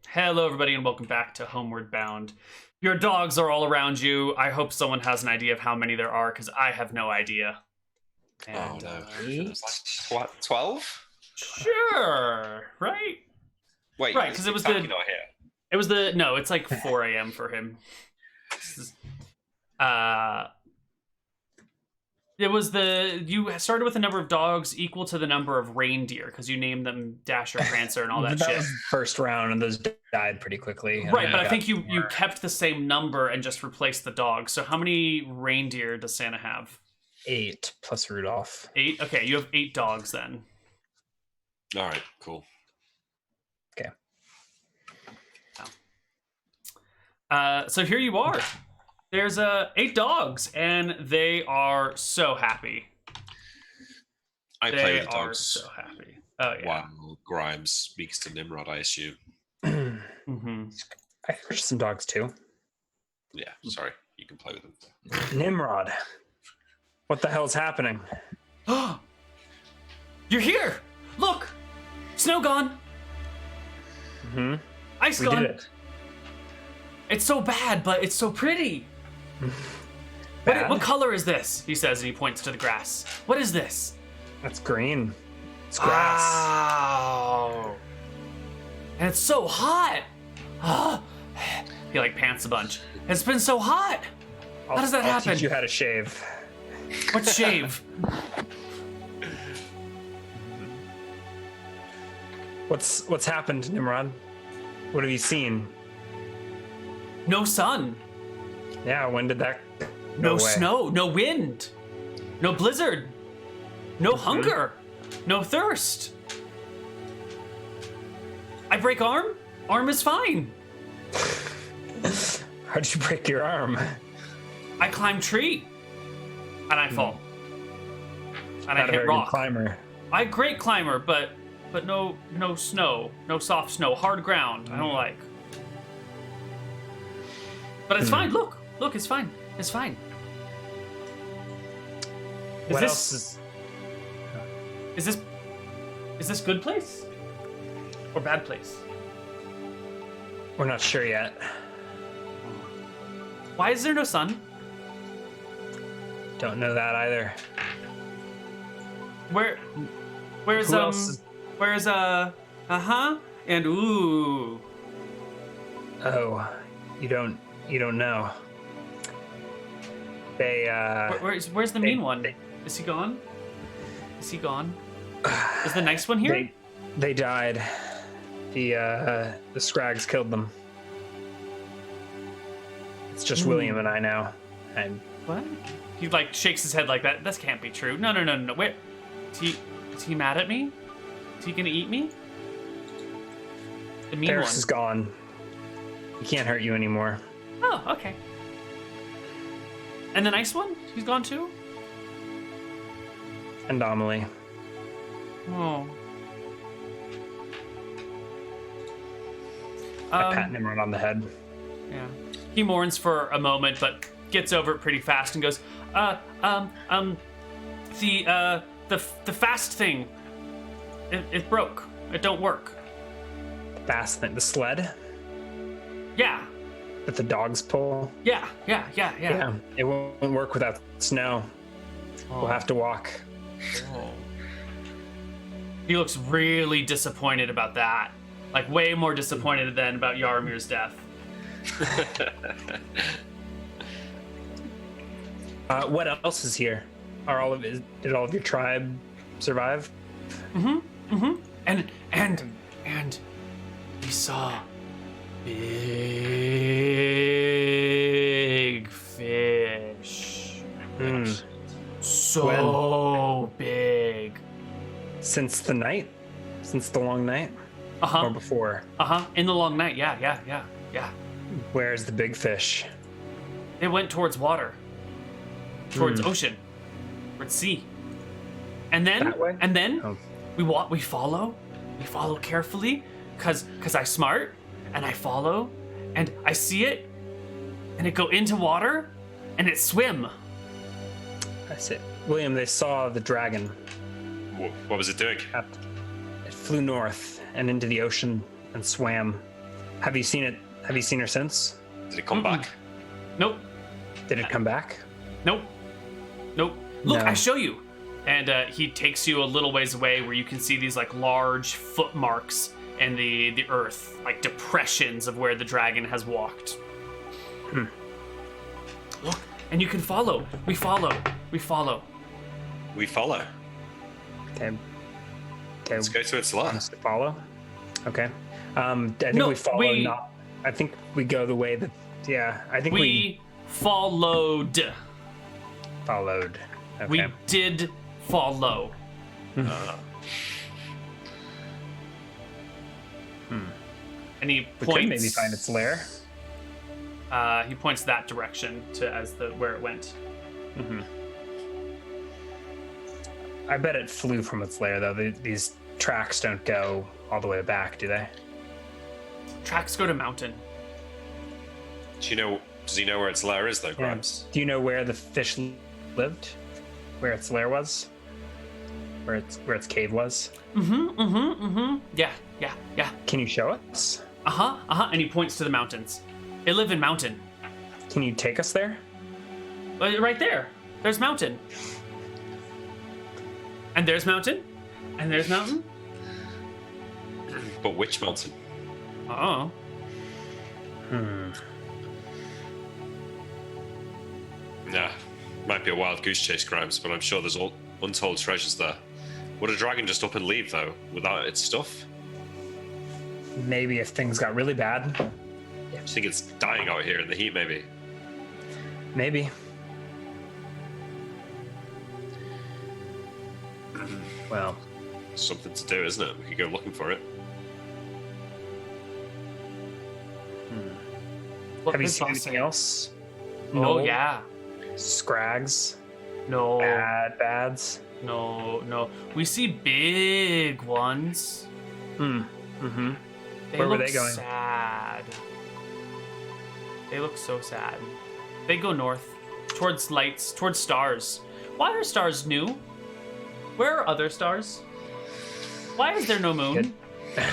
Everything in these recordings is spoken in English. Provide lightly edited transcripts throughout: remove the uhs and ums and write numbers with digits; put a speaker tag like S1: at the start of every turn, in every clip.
S1: Hello, everybody, and welcome back to Homeward Bound. Your dogs are all around you. I hope someone has an idea of how many there are, because I have no idea. And,
S2: no. It was like 12?
S1: Sure, right?
S2: Wait,
S1: right, because it was
S2: not
S1: the...
S2: here.
S1: It was the... No, it's like 4 a.m. for him. It was the... You started with a number of dogs equal to the number of reindeer, because you named them Dasher, Prancer, and all that shit.
S3: That was the first round, and those died pretty quickly.
S1: Right, but I think you kept the same number and just replaced the dogs. So how many reindeer does Santa have?
S3: 8 plus Rudolph.
S1: 8? Okay, you have 8 dogs then.
S2: All right, cool.
S3: Okay.
S1: So here you are. There's 8 dogs, and they are so happy.
S2: I play the dogs.
S1: So happy. Oh yeah.
S2: While Grimes speaks to Nimrod, I assume.
S1: Mm-hmm.
S3: I heard some dogs too.
S2: Yeah, sorry. You can play with them.
S3: Nimrod. What the hell's happening?
S1: You're here! Look! Snow gone!
S3: Mm-hmm.
S1: Ice
S3: We
S1: gone!
S3: did it.
S1: It's so bad, but it's so pretty!
S3: Bad?
S1: What color is this? He says, and he points to the grass. What is this?
S3: That's green. It's grass.
S1: Wow! And it's so hot! He like pants a bunch. It's been so hot! How does that happen?
S3: I'll teach you how to shave.
S1: What's shave?
S3: What's happened, Nimrod? What have you seen?
S1: No sun.
S3: Yeah, when did that
S1: No
S3: go away?
S1: snow. No wind. No blizzard. No hunger. No thirst. I break arm. Arm is fine.
S3: How'd you break your arm?
S1: I climb tree. And I fall. And I
S3: Not a
S1: hit
S3: very
S1: rock.
S3: good climber.
S1: I great climber, but no snow. No soft snow. Hard ground. I don't like. But it's fine. Look, it's fine. It's fine.
S3: What else is...
S1: Is this good place? Or bad place?
S3: We're not sure yet.
S1: Why is there no sun?
S3: Don't know that either.
S1: Where's
S3: Who else is...
S1: where's and ooh.
S3: Oh, you don't know. They
S1: Where's the mean one? Is he gone? Is he gone? Is the nice one here?
S3: They died. The Scrags killed them. It's just William and I now. And
S1: What? He like shakes his head like that. This can't be true. No. Wait. Is he mad at me? Is he gonna eat me? The mean
S3: Ferris
S1: one.
S3: is gone. He can't hurt you anymore.
S1: Oh, okay. And the nice one? He's gone too?
S3: And Amelie.
S1: Oh.
S3: I pat Nimrod on the head.
S1: Yeah. He mourns for a moment, but gets over it pretty fast and goes, the fast thing, it broke. It don't work.
S3: Fast thing. The sled
S1: Yeah.
S3: that the dogs pull.
S1: Yeah.
S3: Yeah. It won't work without snow.
S1: Oh.
S3: We'll have to walk.
S1: Oh. He looks really disappointed about that. Like way more disappointed than about Yaramir's death.
S3: What else is here? Did all of your tribe survive?
S1: And we saw big fish. So big.
S3: Since the night? Since the long night? Or before?
S1: In the long night, yeah.
S3: Where's the big fish?
S1: They went towards water. Towards ocean. Towards sea. And then
S3: That way?
S1: we follow carefully, cause I smart, and I follow, and I see it, and it go into water, and it swim.
S3: I see. William, they saw the dragon.
S2: What was it doing?
S3: It flew north and into the ocean and swam. Have you seen it? Have you seen her since?
S2: Did it come back?
S1: Nope.
S3: Did it come back?
S1: Nope. Nope. Look,
S3: No.
S1: I show you. And he takes you a little ways away where you can see these like large footmarks in the earth, like depressions of where the dragon has walked. Look, and you can follow. We follow. We follow.
S2: We follow.
S3: Okay.
S2: Let's go to its lair.
S3: Wants to follow. Okay. I think
S1: No,
S3: we follow.
S1: we-
S3: I think we go the way that. Yeah. I think we
S1: We followed.
S3: followed. Okay.
S1: We did follow. And he
S3: We
S1: points.
S3: could maybe find its lair.
S1: He points that direction to as the where it went.
S3: I bet it flew from its lair, though. These tracks don't go all the way back, do they?
S1: Tracks go to mountain.
S2: Do you know? Does he know where its lair is, though, Grimes?
S3: Do you know where the fish lived? Where its lair was? Where its cave was?
S1: Yeah.
S3: Can you show us?
S1: And he points to the mountains. They live in mountain.
S3: Can you take us there?
S1: Right there. There's mountain. And there's mountain. And there's mountain.
S2: But which mountain?
S1: Oh.
S2: Nah, might be a wild goose chase, Grimes, but I'm sure there's all untold treasures there. Would a dragon just up and leave, though, without its stuff?
S3: Maybe if things got really bad.
S2: Do you think it's dying out here in the heat, maybe?
S3: Maybe. Well,
S2: Something to do, isn't it? We could go looking for it.
S1: Look,
S3: have you
S1: there's
S3: seen
S1: lots
S3: anything
S1: of-
S3: else?
S1: Oh
S3: No.
S1: yeah.
S3: Scrags?
S1: No.
S3: Bads?
S1: No. We see big ones.
S3: Mm-hmm.
S1: They
S3: Where were
S1: look
S3: they going?
S1: sad. They look so sad. They go north, towards lights, towards stars. Why are stars new? Where are other stars? Why is there no moon?
S3: Good.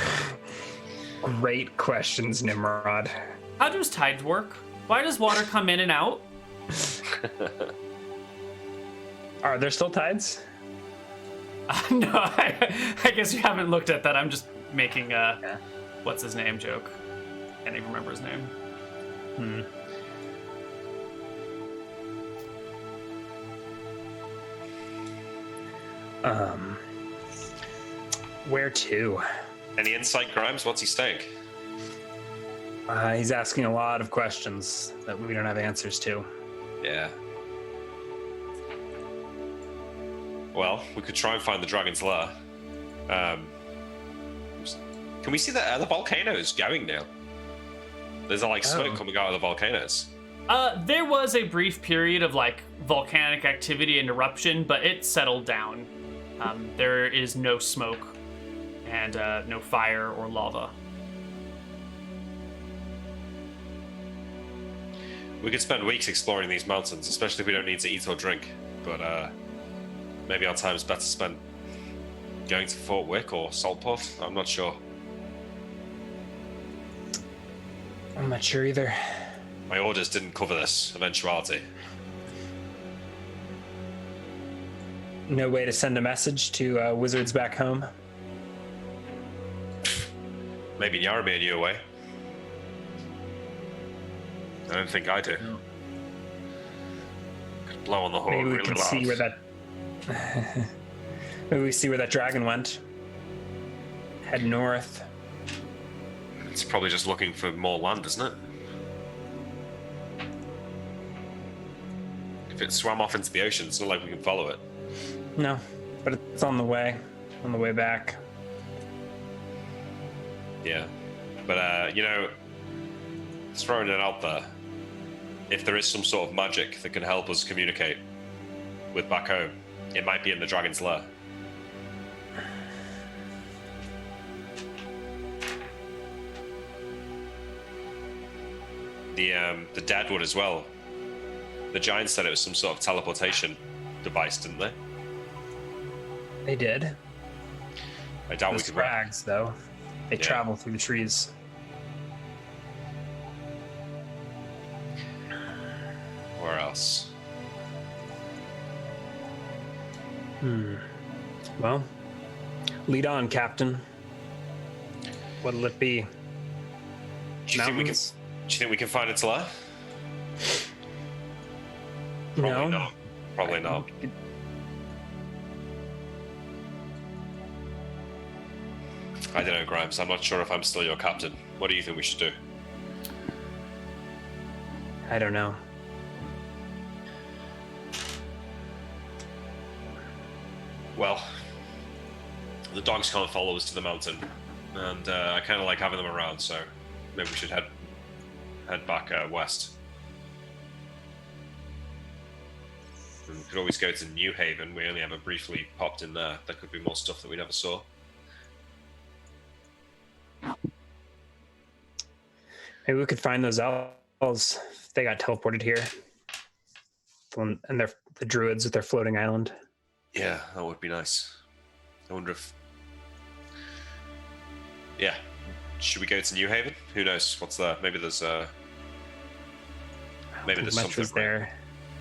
S3: Great questions, Nimrod.
S1: How does tides work? Why does water come in and out?
S3: Are there still tides?
S1: No, I guess you haven't looked at that. I'm just making a what's his name joke. Can't even remember his name.
S3: Where to?
S2: Any insight, Grimes? What's he saying?
S3: He's asking a lot of questions that we don't have answers to.
S2: Yeah. Well, we could try and find the dragon's lair. Can we see the volcanoes going now? There's like smoke coming out of the volcanoes.
S1: There was a brief period of like volcanic activity and eruption, but it settled down. There is no smoke and no fire or lava.
S2: We could spend weeks exploring these mountains, especially if we don't need to eat or drink. But maybe our time's better spent going to Fort Wick or Saltport. I'm not sure.
S3: I'm not sure either.
S2: My orders didn't cover this eventuality.
S3: No way to send a message to wizards back home?
S2: Maybe Yaramir knew a way. I don't think I do. Could blow on the horn
S3: Maybe we
S2: really
S3: can
S2: loud.
S3: see where that... Maybe we see where that dragon went. Head north.
S2: It's probably just looking for more land, isn't it? If it swam off into the ocean, it's not like we can follow it.
S3: No, but it's on the way back.
S2: Yeah. But, just throwing it out there. If there is some sort of magic that can help us communicate with back home, it might be in the dragon's lair. The dead would as well. The giants said it was some sort of teleportation device, didn't they?
S3: They did.
S2: I doubt
S3: The
S2: we could.
S3: Scrags, though. They travel through the trees.
S2: Where else?
S3: Well, lead on, Captain. What'll it be?
S2: Do you think we can find its lair? Probably
S3: No.
S2: not. Probably not. I don't know, Grimes. I'm not sure if I'm still your captain. What do you think we should do?
S3: I don't know.
S2: Well, the dogs can't follow us to the mountain, and I kind of like having them around, so maybe we should head back west. And we could always go to New Haven. We only ever briefly popped in there. There could be more stuff that we never saw.
S3: Maybe we could find those owls. They got teleported here. And they're the druids with their floating island.
S2: Yeah, that would be nice. I wonder if... Yeah. Should we go to New Haven? Who knows? What's there? Maybe there's maybe there's
S3: much
S2: something
S3: was there.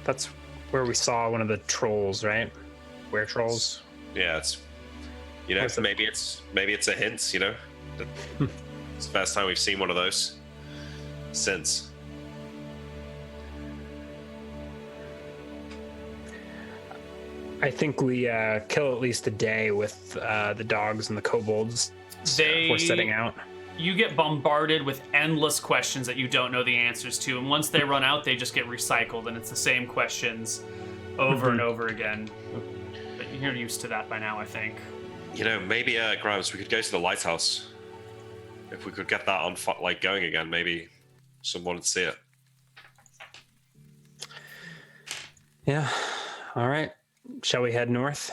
S3: That's where we saw one of the trolls, right? Were trolls?
S2: Yeah, it's... You know, maybe it's a hint, you know? It's the first time we've seen one of those since.
S3: I think we kill at least a day with the dogs and the kobolds before setting out.
S1: You get bombarded with endless questions that you don't know the answers to, and once they run out, they just get recycled, and it's the same questions over and over again. But you're used to that by now, I think.
S2: You know, maybe, Grimes, we could go to the lighthouse. If we could get that on, going again, maybe someone would see it.
S3: Yeah. All right. Shall we head north?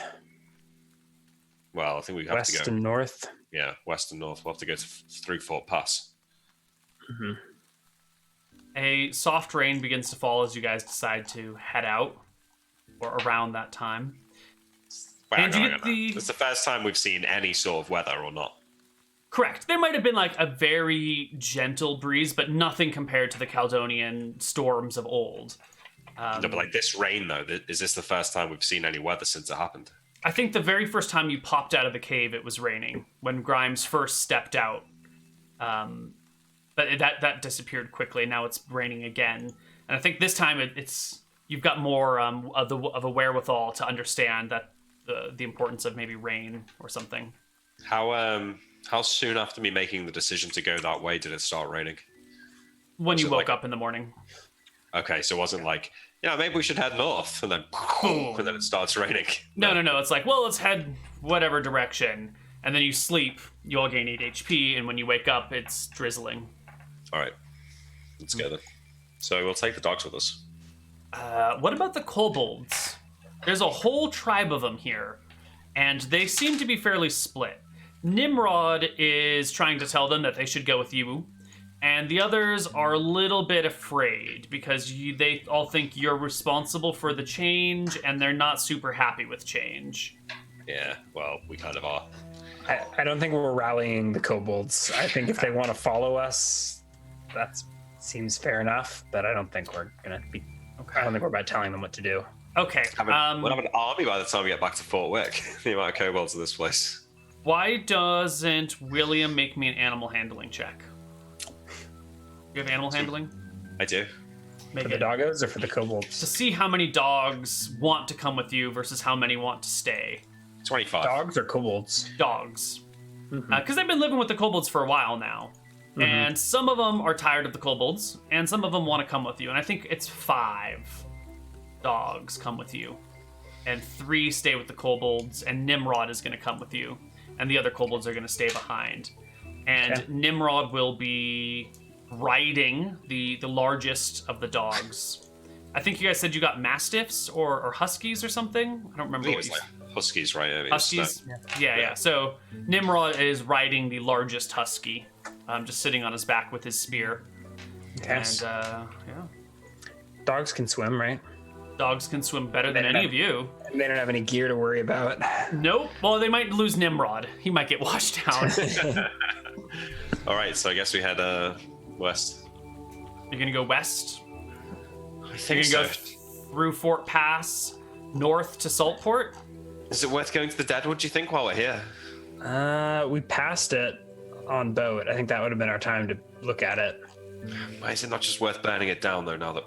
S2: Well, I think we have
S3: West
S2: to go.
S3: and north?
S2: Yeah, west and north. We'll have to go through Fort Pass.
S3: Mm-hmm.
S1: A soft rain begins to fall as you guys decide to head out, or around that time.
S2: Wait,
S1: And you get
S2: It's the first time we've seen any sort of weather or not.
S1: Correct. There might have been like a very gentle breeze, but nothing compared to the Caledonian storms of old.
S2: No, but like this rain, though, is this the first time we've seen any weather since it happened?
S1: I think the very first time you popped out of the cave, it was raining when Grimes first stepped out. But that disappeared quickly. Now it's raining again, and I think this time it's you've got more of a wherewithal to understand that the importance of maybe rain or something.
S2: How soon after me making the decision to go that way did it start raining?
S1: When you woke up in the morning.
S2: Okay, so it wasn't like, maybe we should head north, and then boom, and then it starts raining.
S1: No. It's like, well, let's head whatever direction, and then you sleep. You all gain 8 HP, and when you wake up, it's drizzling.
S2: All right, let's go then. So we'll take the dogs with us.
S1: What about the kobolds? There's a whole tribe of them here, and they seem to be fairly split. Nimrod is trying to tell them that they should go with you, and the others are a little bit afraid because they all think you're responsible for the change, and they're not super happy with change.
S2: Yeah, well, we kind of are.
S3: I don't think we're rallying the kobolds. I think if they want to follow us, that seems fair enough, but I don't think we're going to be... Okay. I don't think we're about telling them what to do.
S1: Okay.
S2: We'll have an army by the time we get back to Fort Wick. The amount of kobolds in this place.
S1: Why doesn't William make me an animal handling check? You have animal handling?
S2: I do.
S3: For the doggos or for the kobolds?
S1: To see how many dogs want to come with you versus how many want to stay.
S2: 25.
S3: Dogs or kobolds?
S1: Dogs. Because they've been living with the kobolds for a while now. Mm-hmm. And some of them are tired of the kobolds, and some of them want to come with you. And I think it's 5 dogs come with you. And 3 stay with the kobolds, and Nimrod is going to come with you. And the other kobolds are going to stay behind. And Nimrod will be riding the largest of the dogs. I think you guys said you got mastiffs or huskies or something. I don't remember what you said.
S2: Huskies, right? I mean,
S1: Huskies? Yeah. So Nimrod is riding the largest husky, just sitting on his back with his spear.
S3: Yes.
S1: And,
S3: Dogs can swim, right?
S1: Dogs can swim better than any of you.
S3: They don't have any gear to worry about.
S1: Nope. Well, they might lose Nimrod. He might get washed down.
S2: All right, so I guess we head west.
S1: You're gonna go west.
S2: I
S1: You're
S2: think
S1: gonna
S2: so.
S1: go through Fort Pass, north to Saltport.
S2: Is it worth going to the Deadwood, do you think, while we're here?
S3: We passed it on boat. I think that would have been our time to look at it.
S2: Why is it not just worth burning it down, though, now that...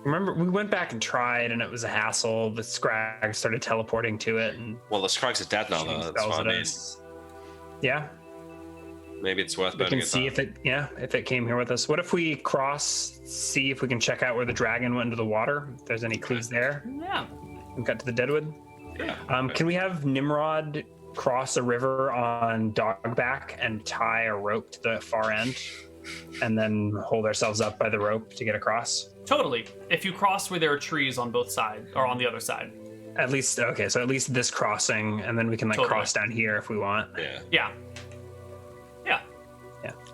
S3: Remember, we went back and tried, and it was a hassle. The Scrag started teleporting to it, and
S2: Well, the Scrags are dead now, though. That's
S3: spells
S2: what I
S3: it
S2: mean.
S3: as- Yeah,
S2: Maybe it's worth
S3: we
S2: burning
S3: can
S2: it
S3: see
S2: down.
S3: if it came here with us. What if we cross, see if we can check out where the dragon went into the water? If there's any clues there.
S1: Yeah.
S3: We got to the Deadwood.
S2: Yeah.
S3: Can we have Nimrod cross a river on dogback and tie a rope to the far end, and then hold ourselves up by the rope to get across?
S1: Totally. If you cross where there are trees on both sides or on the other side.
S3: At least, okay, so at least this crossing, and then we can
S1: Totally.
S3: cross down here if we want.
S2: Yeah.
S1: Yeah. Yeah.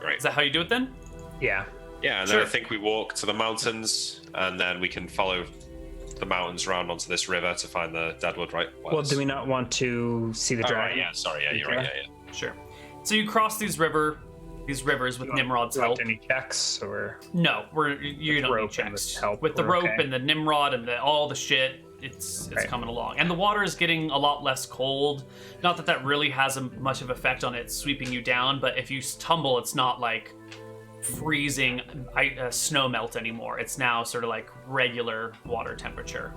S2: Right.
S1: Is that how you do it then?
S3: Yeah.
S2: Yeah, and
S1: Sure.
S2: then I think we walk to the mountains, and then we can follow the mountains round onto this river to find the Deadwood, right?
S3: Well, do we not want to see the
S2: Oh,
S3: dragon?
S2: right, yeah, sorry, yeah, you're right, yeah.
S1: Sure. So you cross these rivers with Nimrod's
S3: Do you
S1: help.
S3: want any checks or?
S1: No, you don't need
S3: rope and
S1: checks.
S3: with help,
S1: With the
S3: we're
S1: rope
S3: okay.
S1: and the Nimrod and all the shit, it's
S3: Right.
S1: coming along. And the water is getting a lot less cold. Not that that really has much of effect on it sweeping you down, but if you tumble, it's not like freezing snow melt anymore. It's now sort of like regular water temperature.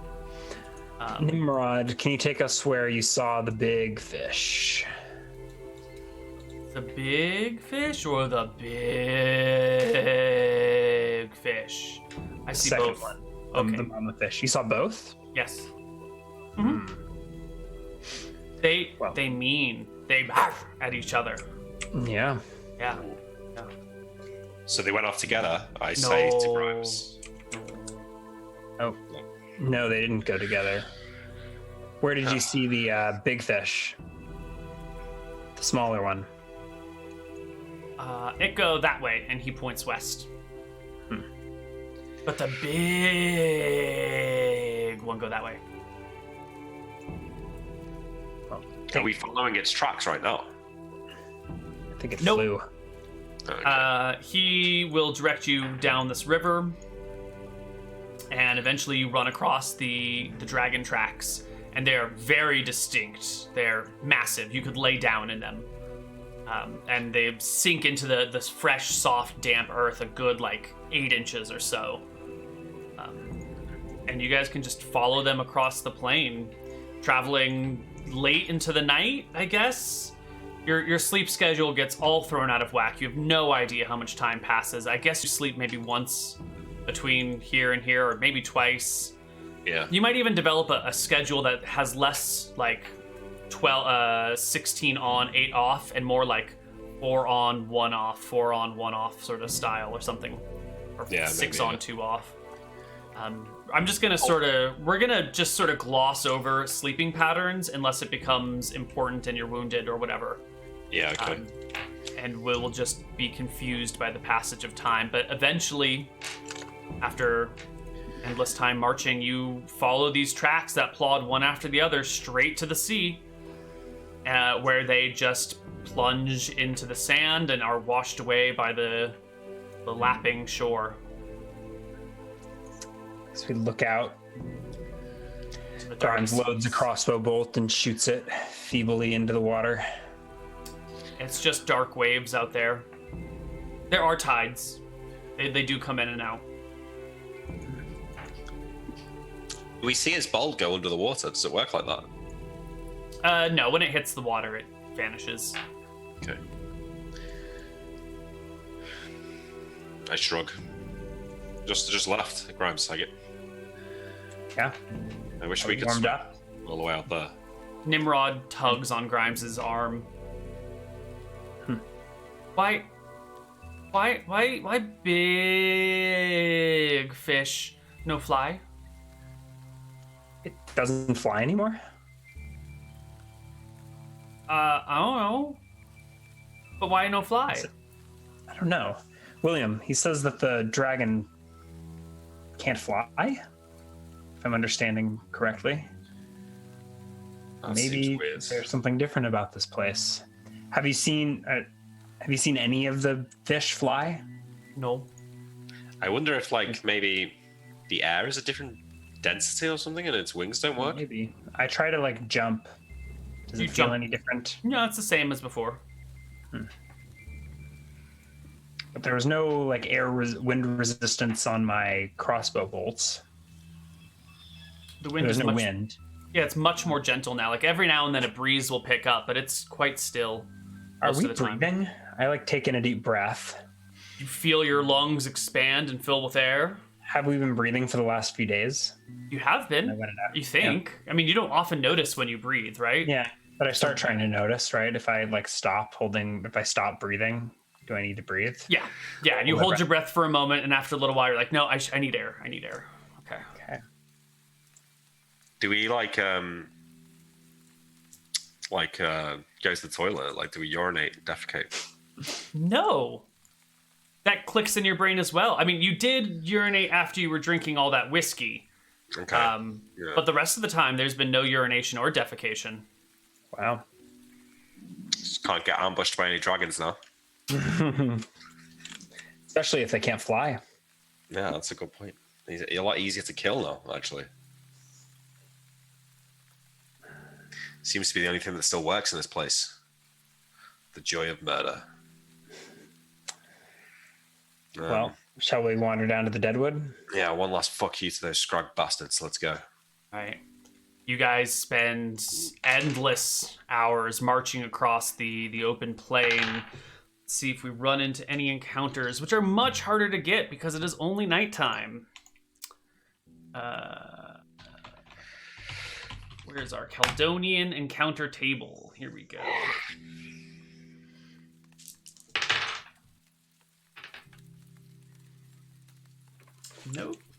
S3: Nimrod, can you take us where you saw the big fish?
S1: The big fish or the big fish? I see
S3: Second
S1: both.
S3: one.
S1: Okay.
S3: The mama fish. You saw both?
S1: Yes. Mm-hmm. They mean they at each other.
S3: Yeah.
S1: Yeah.
S2: So they went off together, I say to
S1: No.
S2: Grimes.
S3: Oh. No, they didn't go together. Where did you see the big fish? The smaller one.
S1: It go that way, and he points west. But the big one go that way.
S2: Are we following its tracks right now?
S3: I think it
S1: Nope.
S3: flew.
S2: Okay.
S1: He will direct you down this river, and eventually you run across the dragon tracks, and they're very distinct. They're massive. You could lay down in them. And they sink into this fresh, soft, damp earth a good, 8 inches or so. And you guys can just follow them across the plain, traveling late into the night, I guess. Your sleep schedule gets all thrown out of whack. You have no idea how much time passes. I guess you sleep maybe once between here and here, or maybe twice.
S2: Yeah.
S1: You might even develop a schedule that has less 16 on, 8 off, and more 4 on, 1 off, 4 on, 1 off sort of style or something. Or
S2: Yeah,
S1: 6
S2: maybe,
S1: on,
S2: yeah.
S1: 2 off. I'm just gonna we're gonna just sort of gloss over sleeping patterns unless it becomes important and you're wounded or whatever.
S2: Yeah, okay.
S1: And we'll just be confused by the passage of time. But eventually, after endless time marching, you follow these tracks that plod one after the other straight to the sea, where they just plunge into the sand and are washed away by the lapping shore.
S3: So we look out.
S1: To the
S3: Grimes
S1: dark.
S3: loads a crossbow bolt and shoots it feebly into the water.
S1: It's just dark waves out there. There are tides. They do come in and out.
S2: Do we see his bolt go under the water? Does it work like that?
S1: No, when it hits the water, it vanishes.
S2: Okay. I shrug. Just left, Grimes. I get.
S3: Yeah.
S2: I wish we could
S3: Warmed
S2: swim
S3: up.
S2: all the way out there.
S1: Nimrod tugs on Grimes's arm. Why big fish, no fly?
S3: It doesn't fly anymore?
S1: I don't know. But why no fly?
S3: I don't know. William, he says that the dragon can't fly? If I'm understanding correctly.
S2: That
S3: Maybe
S2: seems weird.
S3: there's something different about this place. Have you seen Have you seen any of the fish fly?
S1: No.
S2: I wonder if, like, maybe the air is a different density or something and its wings don't work?
S3: Maybe. I try to, like, jump. Does
S1: You
S3: it feel
S1: jump.
S3: any different?
S1: No, it's the same as before.
S3: But there was no, like, wind resistance on my crossbow bolts.
S1: The wind
S3: There's
S1: is
S3: no
S1: much,
S3: wind.
S1: Yeah, it's much more gentle now. Like every now and then a breeze will pick up, but it's quite still.
S3: Are
S1: most
S3: we
S1: of the time.
S3: breathing? I like taking a deep breath.
S1: You feel your lungs expand and fill with air.
S3: Have we been breathing for the last few days?
S1: You have been.
S3: I went it out.
S1: You think? I mean, you don't often notice when you breathe, right?
S3: Yeah, but I start trying to notice, right? If I like if I stop breathing, do I need to breathe?
S1: Yeah. Yeah. And you hold your breath for a moment, and after a little while, you're like, no, I need air. I need air. Okay.
S3: Okay.
S2: Do we go to the toilet? Like, do we urinate, defecate?
S1: No. That clicks in your brain as well. I mean, you did urinate after you were drinking all that whiskey.
S2: Okay. Yeah.
S1: But the rest of the time, there's been no urination or defecation.
S3: Wow.
S2: Just can't get ambushed by any dragons now.
S3: Especially if they can't fly.
S2: Yeah, that's a good point. He's a lot easier to kill now, actually. Seems to be the only thing that still works in this place. The joy of murder.
S3: Well, shall we wander down to the Deadwood?
S2: Yeah, one last fuck you to those scrag bastards. Let's go.
S1: All right. You guys spend endless hours marching across the open plain. Let's see if we run into any encounters, which are much harder to get because it is only nighttime. Where's our Caledonian encounter table? Here we go.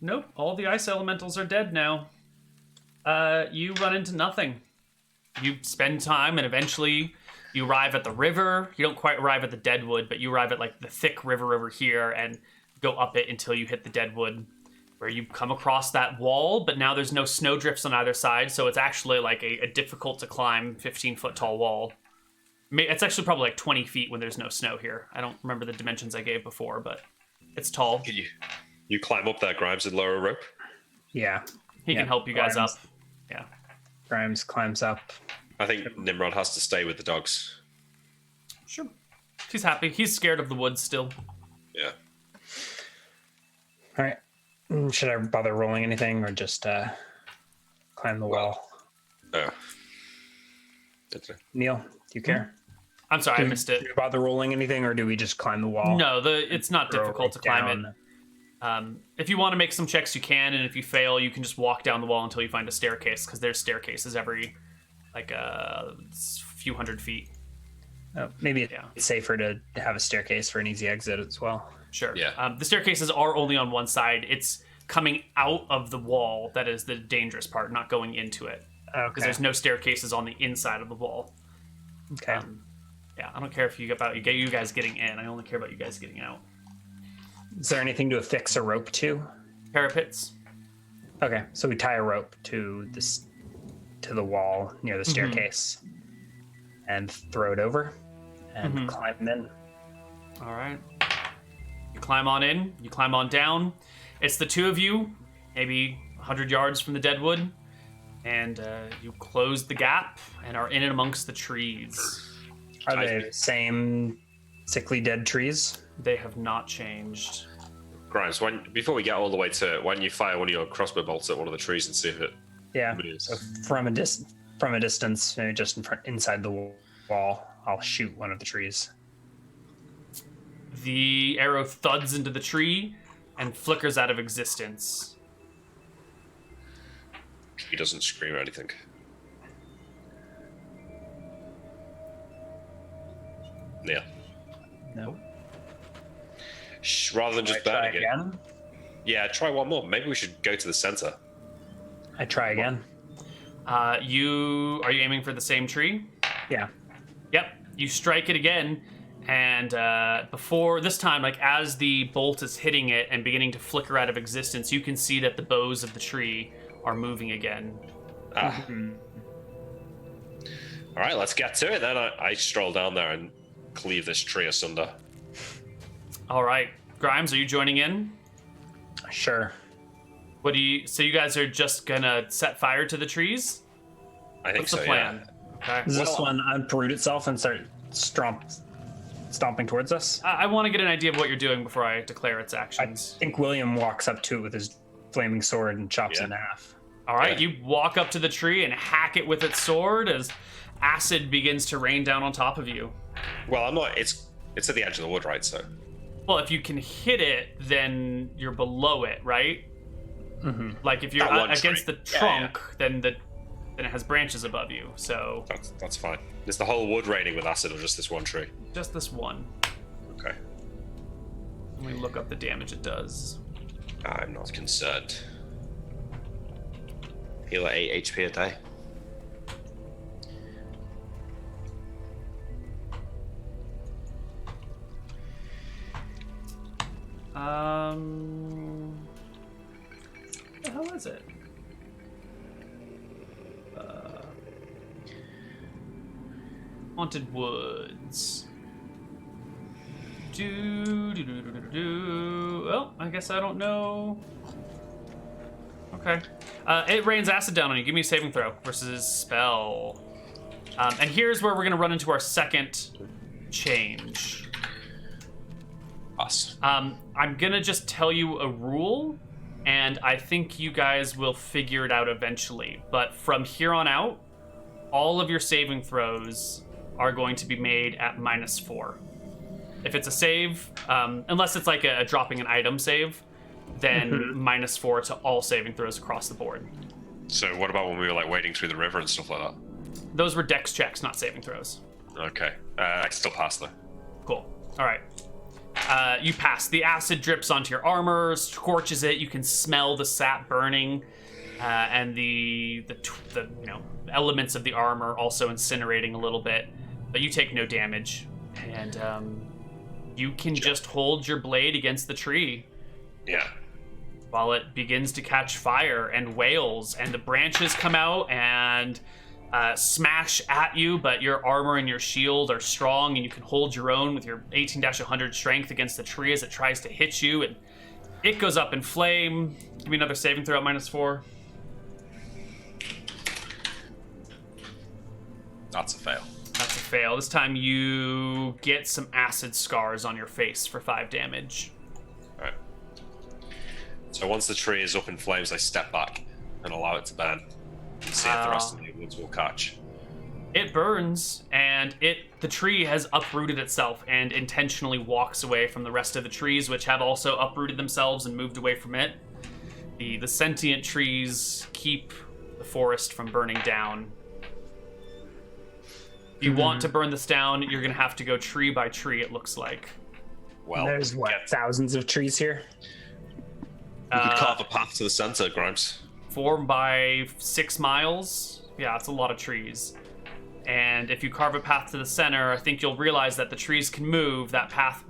S1: Nope. All the ice elementals are dead now. You run into nothing. You spend time and eventually you arrive at the river. You don't quite arrive at the Deadwood, but you arrive at like the thick river over here and go up it until you hit the Deadwood, where you come across that wall, but now there's no snowdrifts on either side, so it's actually like a difficult to climb 15-foot tall wall. It's actually probably like 20 feet when there's no snow here. I don't remember the dimensions I gave before, but it's tall.
S2: Can you climb up there, Grimes, and lower a rope?
S3: Yeah.
S1: He can help you guys
S3: Grimes.
S1: up. Yeah.
S3: Grimes climbs up.
S2: I think Nimrod has to stay with the dogs.
S1: Sure. He's happy. He's scared of the woods still.
S2: Yeah.
S3: All right. Should I bother rolling anything or just climb the wall? Neal, do you care?
S1: I'm sorry, I missed it.
S3: Do you bother rolling anything or do we just climb the wall?
S1: No, it's not difficult to climb it. If you want to make some checks, you can, and if you fail, you can just walk down the wall until you find a staircase, because there's staircases every, like, few hundred feet.
S3: Oh, maybe it's safer to have a staircase for an easy exit as well.
S1: Sure.
S2: Yeah.
S1: The staircases are only on one side. It's coming out of the wall that is the dangerous part, not going into it.
S3: Okay.
S1: Because there's no staircases on the inside of the wall.
S3: Okay.
S1: Yeah, I don't care if you guys getting in. I only care about you guys getting out.
S3: Is there anything to affix a rope to?
S1: Parapets.
S3: Okay, so we tie a rope to the wall near the staircase and throw it over and climb in.
S1: All right. You climb on in. You climb on down. It's the two of you, maybe 100 yards from the Deadwood, and you close the gap and are in and amongst the trees.
S3: Are they the same sickly dead trees?
S1: They have not changed.
S2: Grimes, before we get all the way to it, why don't you fire one of your crossbow bolts at one of the trees and see if it moves?
S3: So from a distance, just inside the wall, I'll shoot one of the trees.
S1: The arrow thuds into the tree and flickers out of existence.
S2: He doesn't scream or anything. Neal.
S3: No.
S2: Rather than just burning it.
S3: Again?
S2: Yeah, try one more. Maybe we should go to the center.
S3: I try again.
S1: Are you aiming for the same tree?
S3: Yeah.
S1: Yep. You strike it again, and before this time, like as the bolt is hitting it and beginning to flicker out of existence, you can see that the boughs of the tree are moving again.
S2: All right, let's get to it then. I stroll down there and cleave this tree asunder.
S1: All right, Grimes, are you joining in?
S3: Sure.
S1: So you guys are just gonna set fire to the trees?
S2: I think
S1: What's
S2: so.
S1: the plan?
S2: Yeah.
S1: Okay.
S3: Does this one uproot itself and start stomping towards us?
S1: I want to get an idea of what you're doing before I declare its
S3: I
S1: actions.
S3: think William walks up to it with his flaming sword and chops it in half.
S1: All right,
S2: Yeah.
S1: you walk up to the tree and hack it with its sword as acid begins to rain down on top of you.
S2: Well, I'm not. It's at the edge of the wood, right? So.
S1: Well, if you can hit it, then you're below it, right?
S3: Mm-hmm.
S1: Like if you're
S2: That one
S1: against
S2: tree.
S1: the trunk, then it has branches above you. So
S2: That's fine. Is the whole wood raining with acid or just this one tree?
S1: just this one.
S2: Okay.
S1: Let me look up the damage it does.
S2: I'm not concerned. Heal at 8 HP a day.
S1: What the hell is it? Haunted Woods. Oh, I guess I don't know. Okay. It rains acid down on you. Give me a saving throw versus spell. And here's where we're going to run into our second change.
S2: Us.
S1: I'm going to just tell you a rule, and I think you guys will figure it out eventually. But from here on out, all of your saving throws are going to be made at -4. If it's a save, unless it's like a dropping an item save, then -4 to all saving throws across the board.
S2: So what about when we were like wading through the river and stuff like that?
S1: Those were dex checks, not saving throws.
S2: Okay. I can still pass though.
S1: Cool. All right. You pass. The acid drips onto your armor, scorches it. You can smell the sap burning, and the elements of the armor also incinerating a little bit. But you take no damage, and you can just hold your blade against the tree
S2: Yeah.
S1: while it begins to catch fire and wails, and the branches come out and smash at you, but your armor and your shield are strong, and you can hold your own with your 18-100 strength against the tree as it tries to hit you, and it goes up in flame. Give me another saving throw at -4.
S2: That's a fail.
S1: That's a fail. This time you get some acid scars on your face for 5 damage.
S2: Alright. So once the tree is up in flames, I step back and allow it to burn. And see if the rest of the woods will catch.
S1: It burns, and the tree has uprooted itself and intentionally walks away from the rest of the trees, which have also uprooted themselves and moved away from it. The sentient trees keep the forest from burning down. If you want to burn this down, you're going to have to go tree by tree, it looks like.
S2: Well,
S3: There's thousands of trees here?
S2: we could carve a path to the center, Grimes.
S1: 4 by 6 miles. Yeah, it's a lot of trees. And if you carve a path to the center, I think you'll realize that the trees can move. That path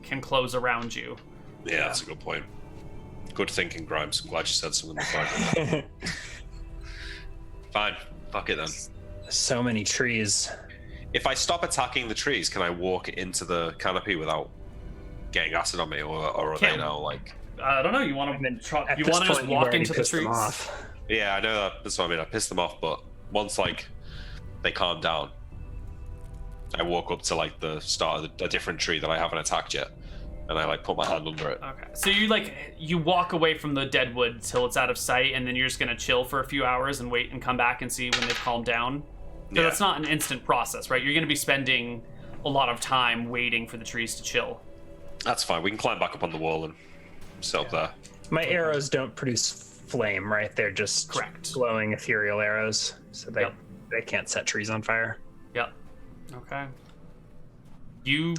S1: can close around you.
S2: Yeah, that's a good point. Good thinking, Grimes. I'm glad you said something like Fine. Fuck it then.
S3: So many trees.
S2: If I stop attacking the trees, can I walk into the canopy without getting acid on me, or are they
S1: Can't.
S2: now like?
S1: I don't know. You want to
S3: At
S1: you
S3: this
S1: want to just
S3: point, you've
S1: walk
S3: already
S1: into the
S3: pissed them
S1: trees?
S3: off.
S2: Yeah, I know that. That's what I mean. I pissed them off, but once like they calm down, I walk up to like the start of a different tree that I haven't attacked yet, and I like put my hand under it.
S1: Okay. So you walk away from the deadwood till it's out of sight, and then you're just gonna chill for a few hours and wait and come back and see when they've calmed down. So
S2: Yeah.
S1: that's not an instant process, right? You're gonna be spending a lot of time waiting for the trees to chill.
S2: That's fine. We can climb back up on the wall and sit up there.
S3: My arrows don't produce flame, right? They're just
S1: Correct.
S3: glowing ethereal arrows, so they can't set trees on fire.
S1: Yep. Okay. You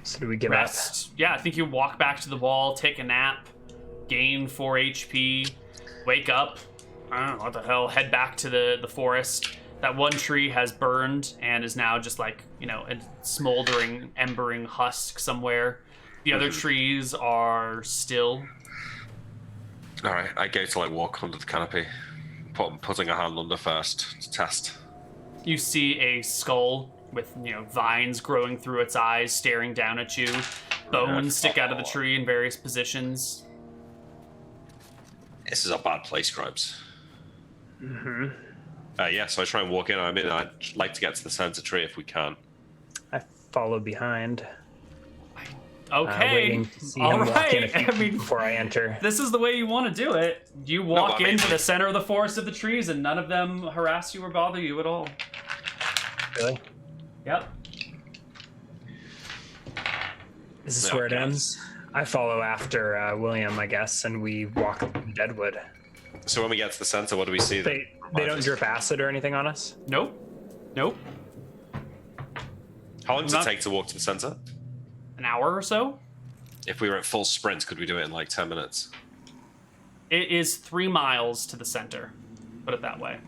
S3: So do we give
S1: rest. Yeah, I think you walk back to the wall, take a nap, gain 4 HP, wake up. I don't know what the hell. Head back to the forest. That one tree has burned and is now just like, a smoldering, embering husk somewhere. The other trees are still.
S2: All right, I go to like walk under the canopy, putting a hand under first to test.
S1: You see a skull with vines growing through its eyes, staring down at you. Bones stick out of the tree in various positions.
S2: This is a bad place, Krobs.
S3: Mm-hmm.
S2: Yeah, so I try and walk in. I mean, I'd like to get to the center tree if we can.
S3: I follow behind.
S1: Okay.
S3: Waiting to see
S1: All
S3: him walk in a
S1: right.
S3: few feet before I enter.
S1: This is the way you want to do it. You walk
S2: I mean,
S1: into the center of the forest of the trees, and none of them harass you or bother you at all.
S3: Really?
S1: Yep.
S3: Is this where it ends? I follow after William, I guess, and we walk through the deadwood.
S2: So when we get to the center, what do we see?
S3: They don't drip acid or anything on us?
S1: Nope.
S2: How long does it take to walk to the center?
S1: An hour or so.
S2: If we were at full sprint, could we do it in like 10 minutes?
S1: It is 3 miles to the center. Put it that way.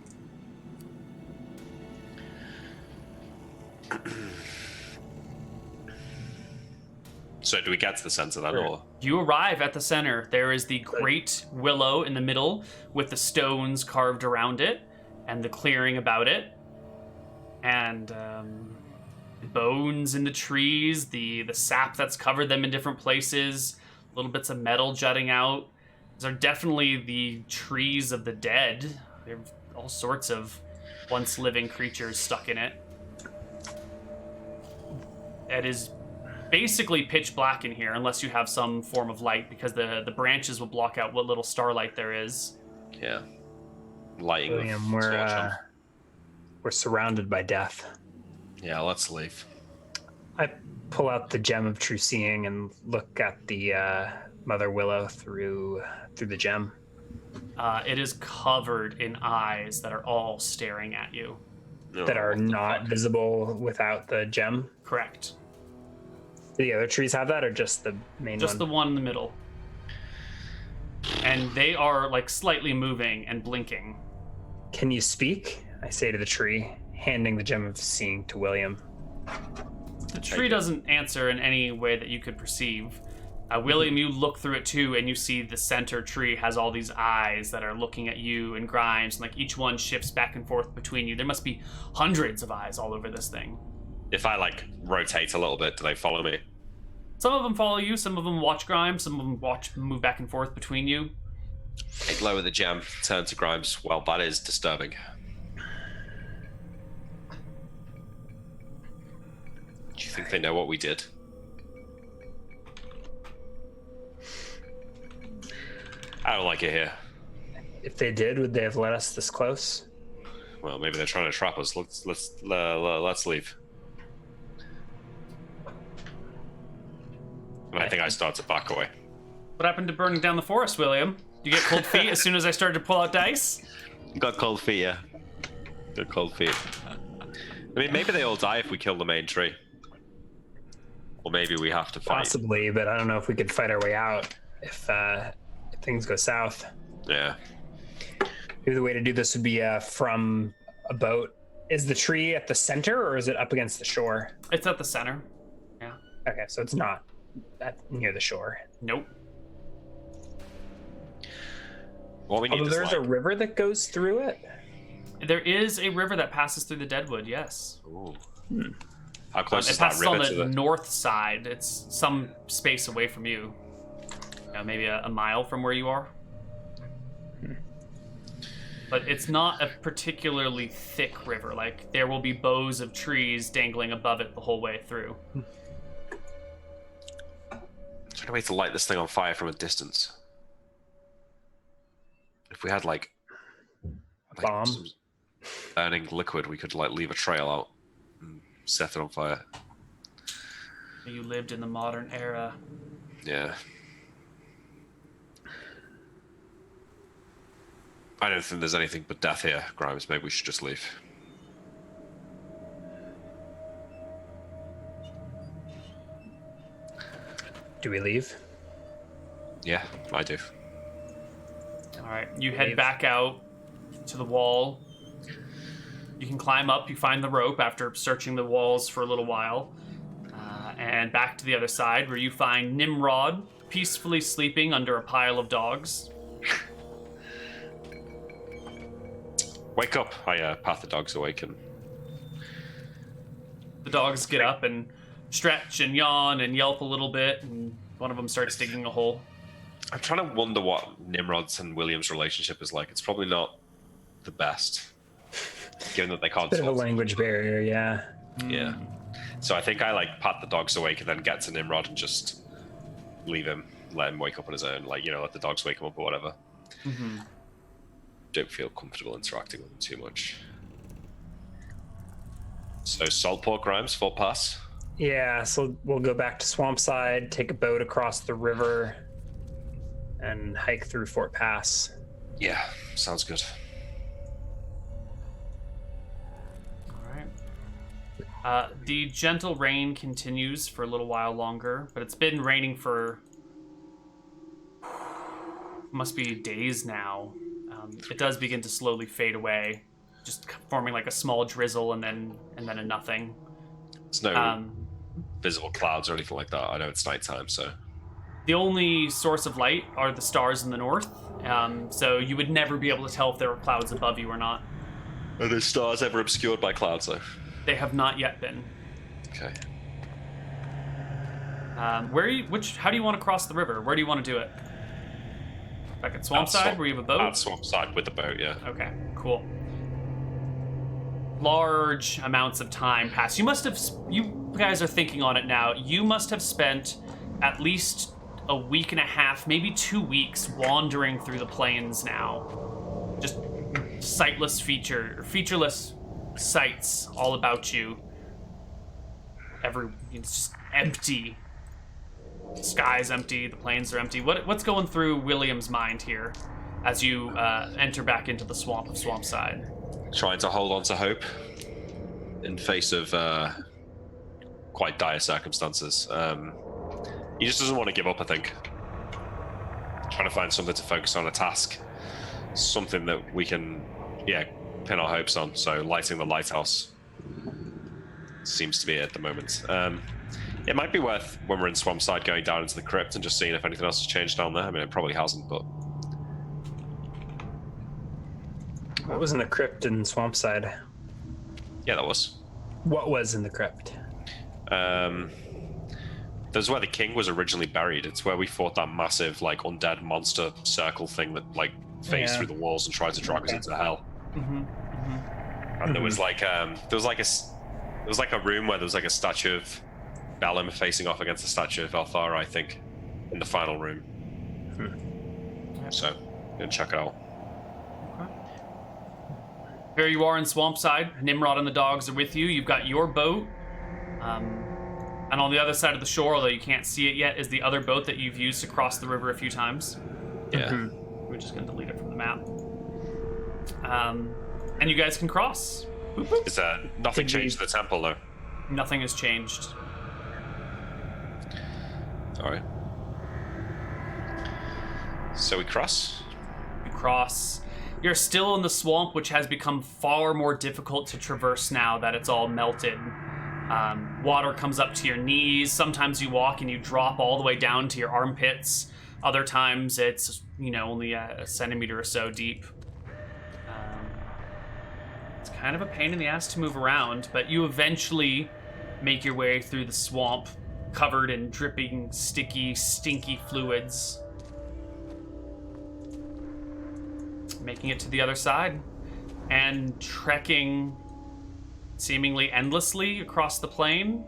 S2: So do we get to the center then, or?
S1: You arrive at the center. There is the great willow in the middle with the stones carved around it and the clearing about it. And bones in the trees, the sap that's covered them in different places, little bits of metal jutting out. These are definitely the trees of the dead. They have all sorts of once living creatures stuck in it. It is basically pitch black in here unless you have some form of light, because the branches will block out what little starlight there is.
S2: Yeah. Lighting.
S3: William, we're surrounded by death.
S2: Yeah, let's leave.
S3: I pull out the gem of true seeing and look at the mother willow through the gem.
S1: It is covered in eyes that are all staring at you.
S3: That are not visible without the gem.
S1: Correct.
S3: Do the other trees have that, or just the main one?
S1: Just the one in the middle. And they are like slightly moving and blinking.
S3: Can you speak? I say to the tree, handing the gem of seeing to William.
S1: The tree doesn't answer in any way that you could perceive. William, you look through it too, and you see the center tree has all these eyes that are looking at you and Grimes, and like each one shifts back and forth between you. There must be hundreds of eyes all over this thing.
S2: If I like rotate a little bit, do they follow me?
S1: Some of them follow you, some of them watch Grimes, some of them move back and forth between you.
S2: I'd lower the gem, turn to Grimes. Well, that is disturbing. Do you think they know what we did? I don't like it here.
S3: If they did, would they have let us this close?
S2: Well, maybe they're trying to trap us. Let's leave. And I think I start to back away.
S1: What happened to burning down the forest, William? You get cold feet as soon as I started to pull out dice?
S2: Got cold feet, yeah. Got cold feet. I mean, maybe they all die if we kill the main tree. Or maybe we have to fight.
S3: Possibly, but I don't know if we could fight our way out if things go south.
S2: Yeah.
S3: Maybe the way to do this would be from a boat. Is the tree at the center, or is it up against the shore?
S1: It's at the center. Yeah.
S3: Okay, so it's not near the shore.
S1: Nope.
S2: What we need
S3: Although
S2: is
S3: there's a river that goes through it.
S1: There is a river that passes through the Deadwood, yes.
S2: Ooh. How close
S1: It
S2: is that
S1: passes on
S2: river
S1: the
S2: to the...
S1: north side. It's some space away from you. Maybe a mile from where you are. But it's not a particularly thick river. Like, there will be boughs of trees dangling above it the whole way through.
S2: Trying to wait to light this thing on fire from a distance. If we had like
S3: Bomb.
S2: some burning liquid, we could like leave a trail out and set it on fire.
S1: You lived in the modern era.
S2: Yeah. I don't think there's anything but death here, Grimes. Maybe we should just leave.
S3: Do we leave?
S2: Yeah, I do.
S1: All right, you head back out to the wall. You can climb up. You find the rope after searching the walls for a little while. And back to the other side, where you find Nimrod peacefully sleeping under a pile of dogs.
S2: Wake up! I pat the dogs awake and
S1: The dogs get up and stretch and yawn and yelp a little bit, and one of them starts digging a hole.
S2: I'm trying to wonder what Nimrod's and William's relationship is like. It's probably not the best, given that they can't
S3: Bit of a
S2: talk.
S3: language barrier, yeah.
S2: Yeah. So I think I like pat the dogs awake and then get to Nimrod and just leave him, let him wake up on his own. Like, let the dogs wake him up or whatever.
S1: Mm-hmm.
S2: Don't feel comfortable interacting with him too much. So Saltport Grimes, Fort Pass.
S3: Yeah, so we'll go back to Swampside, take a boat across the river, and hike through Fort Pass.
S2: Yeah, sounds good.
S1: The gentle rain continues for a little while longer, but it's been raining for must be days now. It does begin to slowly fade away, just forming like a small drizzle and then a nothing.
S2: There's no visible clouds or anything like that. I know it's nighttime, so
S1: the only source of light are the stars in the north. So you would never be able to tell if there were clouds above you or not.
S2: Are those stars ever obscured by clouds, though?
S1: They have not yet been.
S2: Okay.
S1: How do you want to cross the river? Where do you want to do it? Back at Swampside, where you have a boat?
S2: At Swampside with the boat, yeah.
S1: Okay, cool. Large amounts of time pass. You guys are thinking on it now. You must have spent at least a week and a half, maybe 2 weeks wandering through the plains now. Just featureless sights all about you. It's just empty. The sky's empty, the plains are empty. What's going through William's mind here as you enter back into the swamp of Swampside?
S2: Trying to hold on to hope in face of quite dire circumstances. He just doesn't want to give up, I think. Trying to find something to focus on, a task. Something that we can, pin our hopes on. So lighting the lighthouse seems to be it at the moment. It might be worth, when we're in Swampside, going down into the crypt and just seeing if anything else has changed down there. I mean, it probably hasn't, but...
S3: What was in the crypt in Swampside?
S2: Yeah, that was.
S3: What was in the crypt?
S2: That's where the king was originally buried. It's where we fought that massive, undead monster circle thing that, phased through the walls and tried to drag us into hell.
S1: Mm-hmm. Mm-hmm.
S2: And there was a room where there was a statue of Balam facing off against the statue of Althara, I think, in the final room. So, go check it out.
S1: Okay. Here you are in Swampside. Nimrod and the dogs are with you. You've got your boat. And on the other side of the shore, although you can't see it yet, is the other boat that you've used to cross the river a few times.
S2: Yeah.
S1: We're just going to delete it from the map. And you guys can cross. Boop, boop.
S2: Is nothing changed the temple, though?
S1: Nothing has changed.
S2: All right. So we cross?
S1: You cross. You're still in the swamp, which has become far more difficult to traverse now that it's all melted. Water comes up to your knees. Sometimes you walk and you drop all the way down to your armpits. Other times it's, only a centimeter or so deep. It's kind of a pain in the ass to move around, but you eventually make your way through the swamp, covered in dripping, sticky, stinky fluids. Making it to the other side and trekking seemingly endlessly across the plain.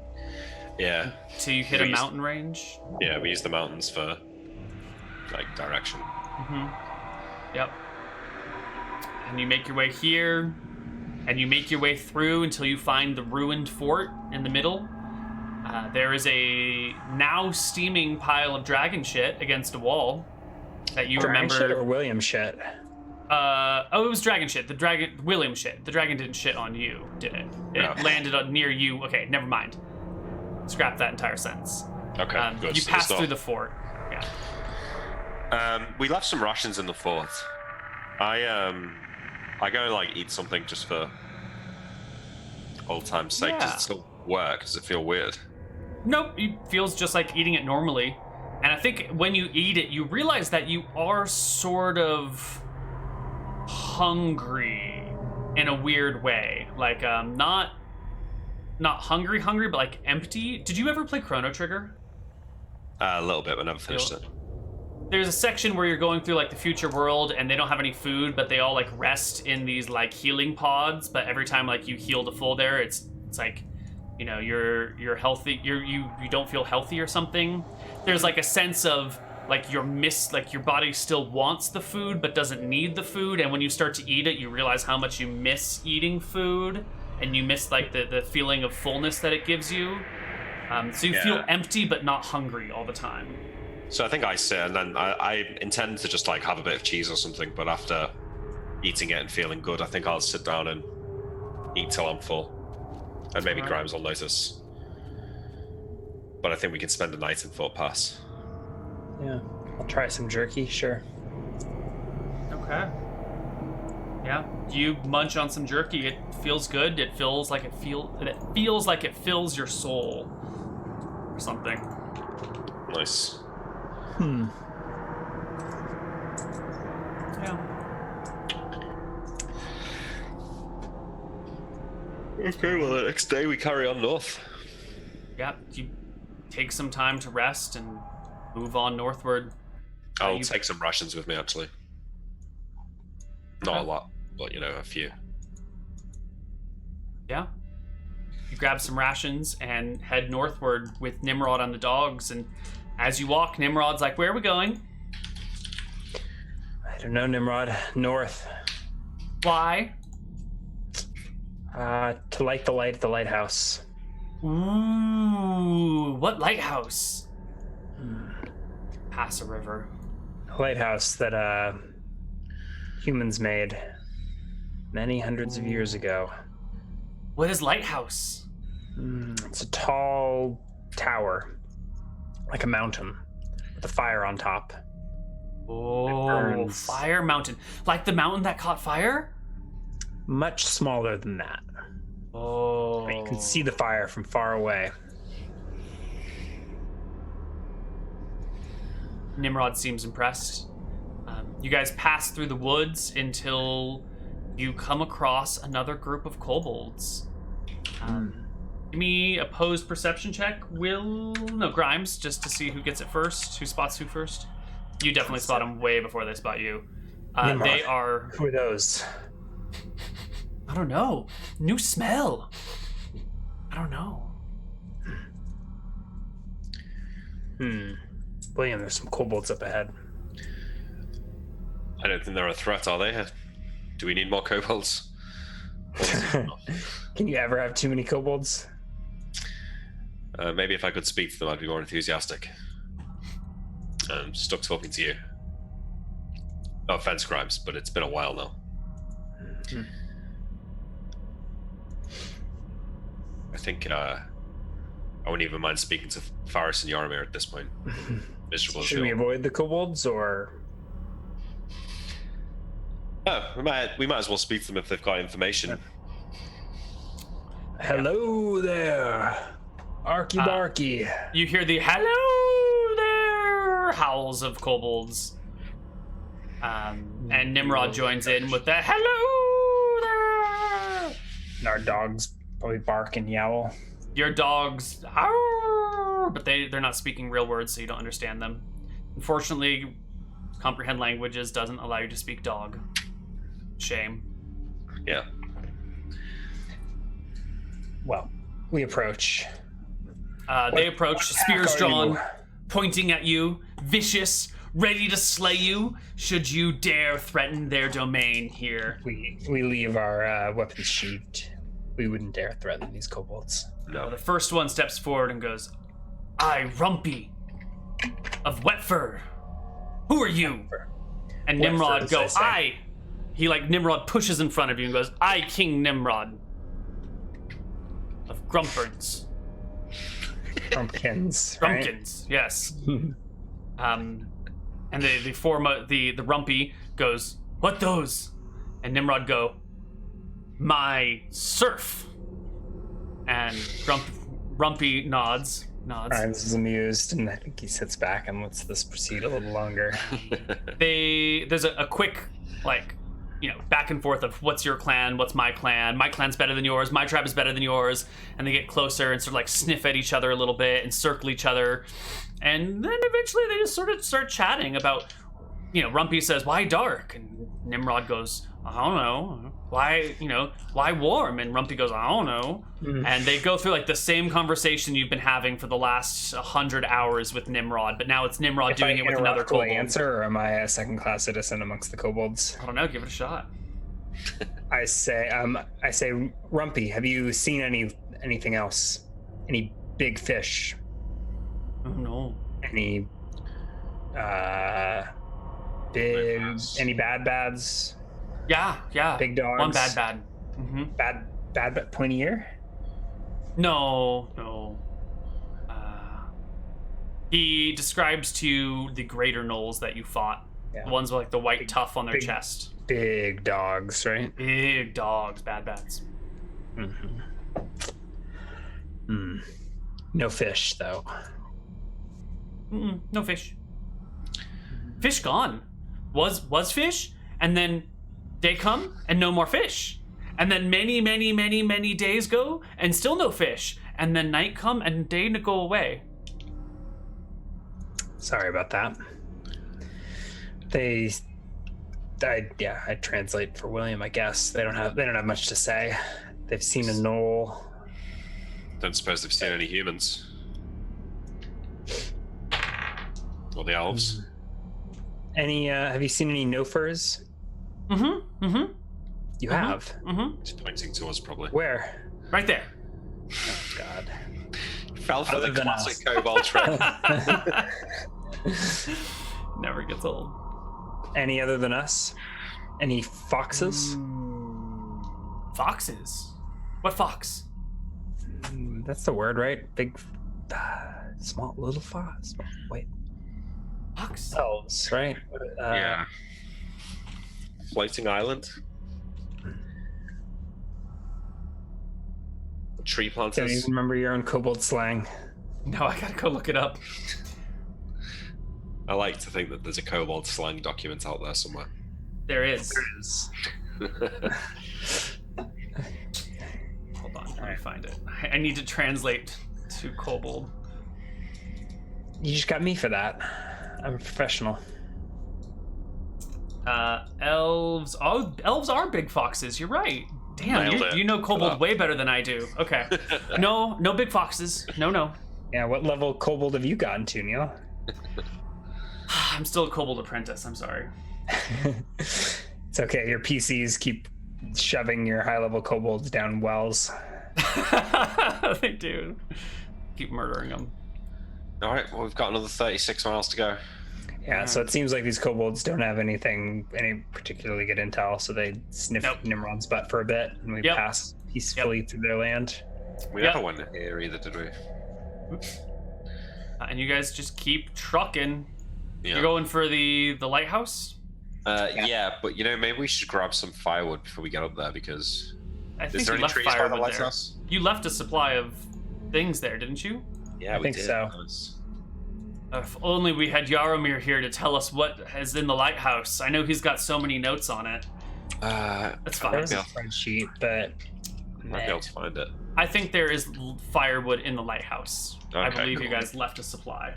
S2: Yeah.
S1: Till you hit a mountain range.
S2: Yeah, we use the mountains for direction.
S1: Mm-hmm. Yep. And you make your way here, and you make your way through until you find the ruined fort in the middle. There is a now steaming pile of dragon shit against a wall that you
S3: Dragon
S1: remember.
S3: shit or William shit?
S1: It was dragon shit. William shit. The dragon didn't shit on you, did it? It landed near you. Okay, never mind. Scrap that entire sentence.
S2: Okay, good.
S1: You passed through the fort. Yeah.
S2: We left some rations in the fort. I go eat something just for old time's sake.
S1: Yeah.
S2: Does it still work? Does it feel weird?
S1: Nope, it feels just like eating it normally. And I think when you eat it, you realize that you are sort of hungry in a weird way. Not not hungry, but like empty. Did you ever play Chrono Trigger?
S2: A little bit, but never finished it.
S1: There's a section where you're going through like the future world and they don't have any food, but they all like rest in these like healing pods. But every time like you heal to full there, it's like, you know, you're healthy. You don't feel healthy or something. There's like a sense of like your body still wants the food but doesn't need the food. And when you start to eat it, you realize how much you miss eating food, and you miss like the feeling of fullness that it gives you. So you feel empty but not hungry all the time.
S2: So I think I sit, and then I intend to just like have a bit of cheese or something, but after eating it and feeling good, I think I'll sit down and eat till I'm full. And maybe Grimes will notice. But I think we can spend the night in Fort Pass.
S3: Yeah, I'll try some jerky, sure.
S1: Okay. Yeah, you munch on some jerky. It feels good. It feels like it fills your soul or something.
S2: Nice.
S1: Yeah.
S2: Okay, well, the next day we carry on north.
S1: Yeah, you take some time to rest and move on northward.
S2: I'll take some rations with me, actually. Not a lot, but, you know, a few.
S1: Yeah. You grab some rations and head northward with Nimrod on the dogs, and as you walk, Nimrod's like, where are we going?
S3: I don't know, Nimrod. North.
S1: Why?
S3: To light the light at the lighthouse.
S1: Ooh, what lighthouse? Pass a river.
S3: A lighthouse that humans made many hundreds of years ago.
S1: What is lighthouse?
S3: It's a tall tower, like a mountain, with a fire on top.
S1: Oh, fire mountain. Like the mountain that caught fire?
S3: Much smaller than that.
S1: Oh.
S3: But you can see the fire from far away.
S1: Nimrod seems impressed. You guys pass through the woods until you come across another group of kobolds. Give me opposed perception check. Grimes, just to see who gets it first, who spots who first. You definitely spot them way before they spot you. They are...
S3: Who are those?
S1: I don't know. New smell. I don't know.
S3: William, there's some kobolds up ahead.
S2: I don't think they're a threat, are they? Do we need more kobolds?
S3: Can you ever have too many kobolds?
S2: Maybe if I could speak to them, I'd be more enthusiastic. I'm stuck talking to you. No offense, Grimes, but it's been a while now. I think I wouldn't even mind speaking to Faris and Yaramir at this point. Miserable.
S3: Should we avoid the kobolds, or?
S2: Oh, we might as well speak to them if they've got information.
S3: Hello there, Arky Barky.
S1: You hear the hello there howls of kobolds. And Nimrod joins in with the hello there.
S3: And our dogs probably bark and yowl.
S1: Your dogs, "Arr!" But they're not speaking real words, so you don't understand them. Unfortunately, comprehend languages doesn't allow you to speak dog. Shame.
S2: Yeah.
S3: Well, we approach.
S1: They approach, spears drawn, pointing at you, vicious, ready to slay you should you dare threaten their domain here.
S3: We leave our weapons sheathed. We wouldn't dare threaten these kobolds.
S2: No.
S1: The first one steps forward and goes, I, Rumpy of Wetfur. Who are you? And Nimrod
S3: Wetfur,
S1: goes, Nimrod pushes in front of you and goes, I, King Nimrod of Grumperns.
S3: Grumpkins.
S1: Grumpkins, right? Yes. And the Rumpy goes, what those? And Nimrod go, my serf. And Rumpy nods.
S3: Grimes is amused, and I think he sits back and lets this proceed a little longer.
S1: There's a quick, back and forth of what's your clan, what's my clan's better than yours, my tribe is better than yours, and they get closer and sort of like sniff at each other a little bit and circle each other, and then eventually they just sort of start chatting about, Rumpy says, why dark? And Nimrod goes, I don't know. Why warm? And Rumpy goes, I don't know. And they go through like the same conversation you've been having for the last 100 hours with Nimrod, but now it's Nimrod doing it with another kobold.
S3: Answer, or am I a second-class citizen amongst the kobolds?
S1: I don't know. Give it a shot.
S3: I say, Rumpy, have you seen anything else? Any big fish?
S1: Oh no.
S3: Any any bads?
S1: Yeah.
S3: Big dogs.
S1: One bad. Mm-hmm.
S3: Bad but pointy ear?
S1: No. He describes to you the greater gnolls that you fought. Yeah. The ones with like the white tuff on their chest.
S3: Big dogs, right?
S1: Big dogs, bads.
S3: Mm-hmm. No fish, though.
S1: No fish. Fish gone. Was fish, and then day come and no more fish, and then many days go and still no fish, and then night come and day to go away.
S3: Sorry about that. I translate for William, I guess. They don't have much to say. They've seen a gnoll.
S2: Don't suppose they've seen any humans. Or the elves.
S3: Have you seen any Nofers? You have?
S2: He's pointing to us, probably.
S3: Where?
S1: Right there.
S3: Oh, God.
S2: Fell for the classic kobold trick.
S1: Never gets old.
S3: Any other than us? Any foxes?
S1: Foxes? What fox?
S3: That's the word, right? Big, small, little fox. Wait.
S1: Fox?
S3: Elves, right?
S2: Yeah. Floating island. Tree planters.
S3: Do you remember your own kobold slang?
S1: No, I gotta go look it up.
S2: I like to think that there's a kobold slang document out there somewhere.
S1: There is.
S3: There is.
S1: Hold on, let me find it. I need to translate to kobold.
S3: You just got me for that. I'm a professional.
S1: Elves. Oh, elves are big foxes. You're right. Damn, you know kobold way better than I do. Okay. No big foxes. No.
S3: Yeah, what level kobold have you gotten to, Neal?
S1: I'm still a kobold apprentice. I'm sorry.
S3: It's okay. Your PCs keep shoving your high-level kobolds down wells.
S1: They do. Keep murdering them.
S2: All right. Well, we've got another 36 miles to go.
S3: Yeah, so it seems like these kobolds don't have any particularly good intel, so they sniff Nimrod's butt for a bit, and we pass peacefully through their land.
S2: We never went here either, did we?
S1: And you guys just keep trucking.
S2: Yeah.
S1: You're going for the lighthouse?
S2: Yeah, but maybe we should grab some firewood before we get up there, because
S1: is there
S2: any trees by the lighthouse?
S1: You left a supply of things there, didn't you?
S2: Yeah,
S3: I think so.
S1: If only we had Yaromir here to tell us what is in the lighthouse. I know he's got so many notes on it. That's fine.
S3: There's a spreadsheet, but
S2: I might be able to find it.
S1: I think there is firewood in the lighthouse.
S2: Okay,
S1: I believe you guys left a supply.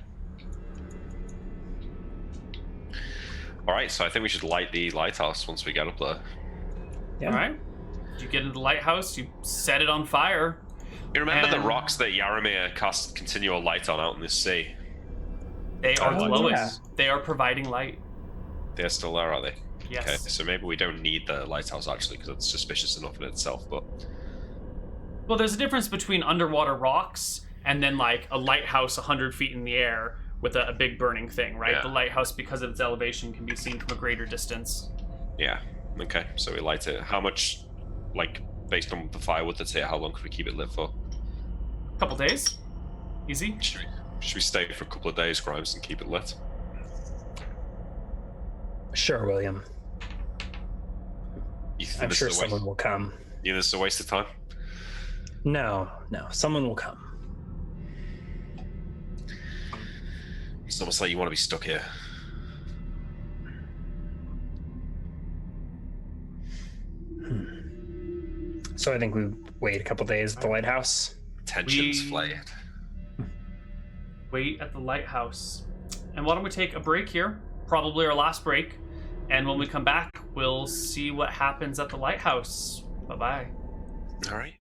S2: All right, so I think we should light the lighthouse once we get up there.
S3: Yeah.
S1: All right. You get into the lighthouse, you set it on fire.
S2: You remember the rocks that Yaromir cast continual light on out in the sea?
S1: They are glowing.
S3: Yeah.
S1: They are providing light.
S2: They're still there, are they?
S1: Yes.
S2: Okay, so maybe we don't need the lighthouse actually, because it's suspicious enough in itself. But
S1: well, there's a difference between underwater rocks and then like a lighthouse 100 feet in the air with a big burning thing, right?
S2: Yeah.
S1: The lighthouse, because of its elevation, can be seen from a greater distance.
S2: Yeah. Okay. So we light it. How much, like, based on the firewood that's here, how long could we keep it lit for?
S1: A couple days. Easy.
S2: Should we stay for a couple of days, Grimes, and keep it lit?
S3: Sure, William.
S2: You think
S3: I'm
S2: this
S3: sure
S2: is a waste?
S3: someone will come.
S2: You think this is a waste of time?
S3: No, someone will come.
S2: It's almost like you want to be stuck here.
S3: So I think we wait a couple days at the lighthouse.
S2: Tensions
S1: We-
S2: flared.
S1: Wait at the lighthouse. And why don't we take a break here? Probably our last break. And when we come back, we'll see what happens at the lighthouse. Bye-bye.
S2: All right.